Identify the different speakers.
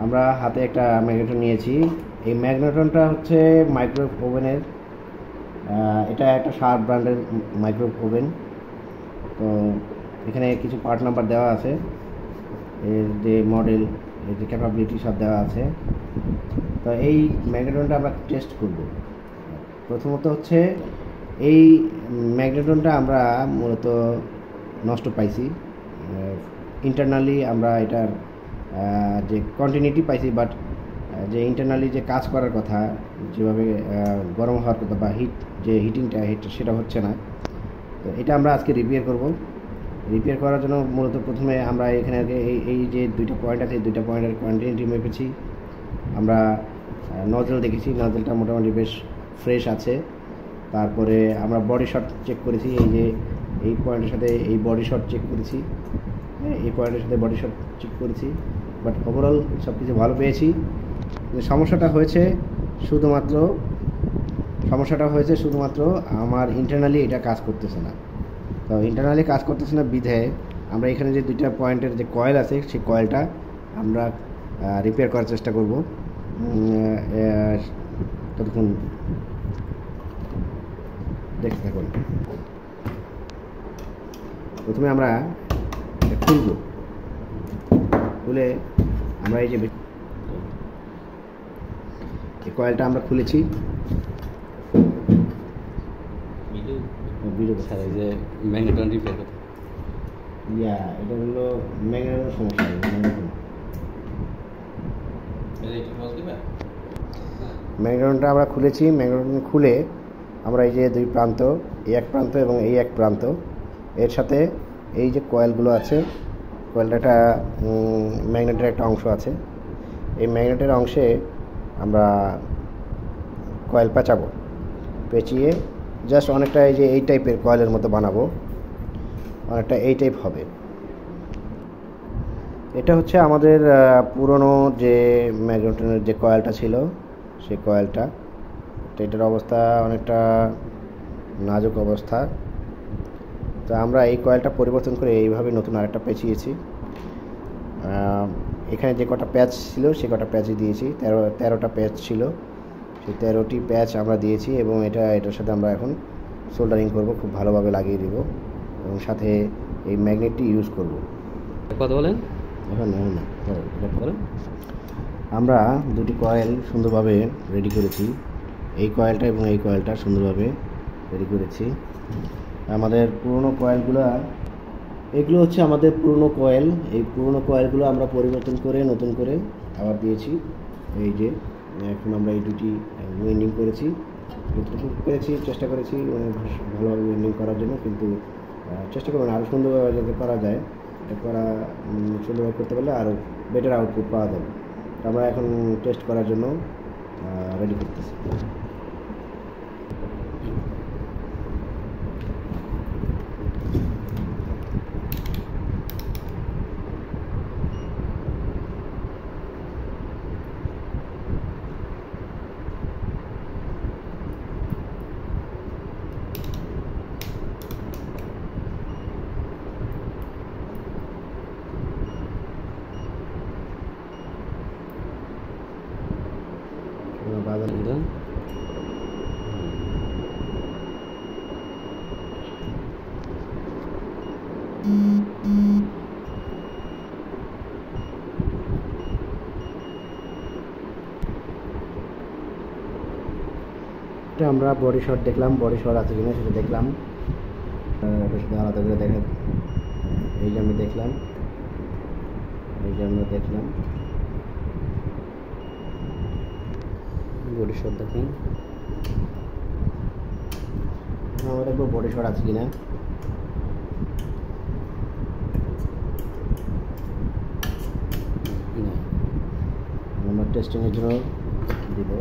Speaker 1: আমরা হাতে একটা ম্যাগনেটন নিয়েছি। এই ম্যাগনেটনটা হচ্ছে মাইক্রোওয়েভ ওভেনের, এটা একটা শার্প ব্র্যান্ডের মাইক্রোওয়েভ ওভেন। তো এখানে কিছু পার্ট নাম্বার দেওয়া আছে, এর যে মডেল, এর যে ক্যাপাবিলিটি সব দেওয়া আছে। তো এই ম্যাগনেটনটা আমরা টেস্ট করব। প্রথমত হচ্ছে এই ম্যাগনেটনটা আমরা মূলত নষ্ট পাইছি। ইন্টারনালি আমরা এটার যে কন্টিনিউটি পাইছি, বাট যে ইন্টারনালি যে কাজ করার কথা, যেভাবে গরম হওয়ার কথা বা হিটিংটা সেটা হচ্ছে না। তো এটা আমরা আজকে রিপেয়ার করব। রিপেয়ার করার জন্য মূলত প্রথমে আমরা এখানে এই যে দুইটা পয়েন্ট আছে, এই দুইটা পয়েন্টের কন্টিনিউটি মেপেছি। আমরা নজল দেখেছি, নজলটা মোটামুটি বেশ ফ্রেশ আছে। তারপরে আমরা বডি শট চেক করেছি, এই যে এই পয়েন্টের সাথে এই বডি শট চেক করেছি, এই পয়েন্টের সাথে বডি শট চেক করেছি। বাট ওভারঅল সব কিছু ভালো পেয়েছি। সমস্যাটা হয়েছে শুধুমাত্র আমার ইন্টারনালি এটা কাজ করতেছে না। তো ইন্টারনালি কাজ করতেছে না বিধায় আমরা এখানে যে দুইটা পয়েন্টের যে কয়েল আছে, সেই কয়েলটা আমরা রিপেয়ার করার চেষ্টা করব। ততক্ষণ দেখতে থাকুন। প্রথমে আমরা খুলে আমরা এই যে কয়েলটা আমরা খুলেছি।
Speaker 2: যে ম্যাগনেটন রিপেয়ার করতে,
Speaker 1: এটা হলো ম্যাগনেটনের সমস্যা। ম্যাগনেটনটা আমরা খুলেছি। ম্যাগনেটন খুলে আমরা এই যে দুই প্রান্ত, এই এক প্রান্ত এবং এই এক প্রান্ত, এর সাথে এই যে কয়েলগুলো আছে, কয়েলটা একটা ম্যাগনেটের একটা অংশ আছে। এই ম্যাগনেটের অংশে আমরা কয়েল পেঁচাবো। পেঁচিয়ে জাস্ট অনেকটা এই যে এই টাইপের কয়েলের মতো বানাবো, অনেকটা এই টাইপ হবে। এটা হচ্ছে আমাদের পুরনো যে ম্যাগনেটনের যে কয়েলটা ছিল, সেই কয়েলটা। এটার অবস্থা অনেকটা নাজুক অবস্থা। তো আমরা এই কয়েলটা পরিবর্তন করে এইভাবে নতুন আরেকটা পেঁচিয়েছি। এখানে যে কটা প্যাচ ছিল সে কটা প্যাচই দিয়েছি, 13টা প্যাচ ছিল, সেই 13টি প্যাচ আমরা দিয়েছি। এবং এটার সাথে আমরা এখন সোল্ডারিং করব, খুব ভালোভাবে লাগিয়ে দেব এবং সাথে এই ম্যাগনেটটি ইউজ করব।
Speaker 2: কথা বলেন
Speaker 1: বলেন। আমরা দুটি কয়েল সুন্দরভাবে রেডি করেছি, এই কয়েলটা এবং এই কয়েলটা সুন্দরভাবে রেডি করেছি। আমাদের পুরনো কয়েলগুলো, এগুলো হচ্ছে আমাদের পুরনো কয়েল। এই পুরনো কয়েলগুলো আমরা পরিবর্তন করে নতুন করে আবার দিয়েছি। এই যে এখন আমরা এই দুটি ওয়েন্ডিং করেছি, চেষ্টা করেছি ভালোভাবে ওয়েন্ডিং করার জন্য, কিন্তু চেষ্টা করবেন আরও সুন্দরভাবে যাতে করা যায়। এটা সুন্দরভাবে করতে পারলে আরও বেটার আউটপুট পাওয়া যাবে। আমরা এখন টেস্ট করার জন্য রেডি করতেছি। আমরা বডি শট দেখলাম, বডি শট আছে কিনা সেটা দেখলাম, সেটা আলাদা করে দেখা। এই যে আমরা দেখলাম,
Speaker 2: বডি শট দেখুন।
Speaker 1: আমরা দেখবো বডি শট আছে কিনা। আমরা টেস্টিংয়ের জন্য দিব।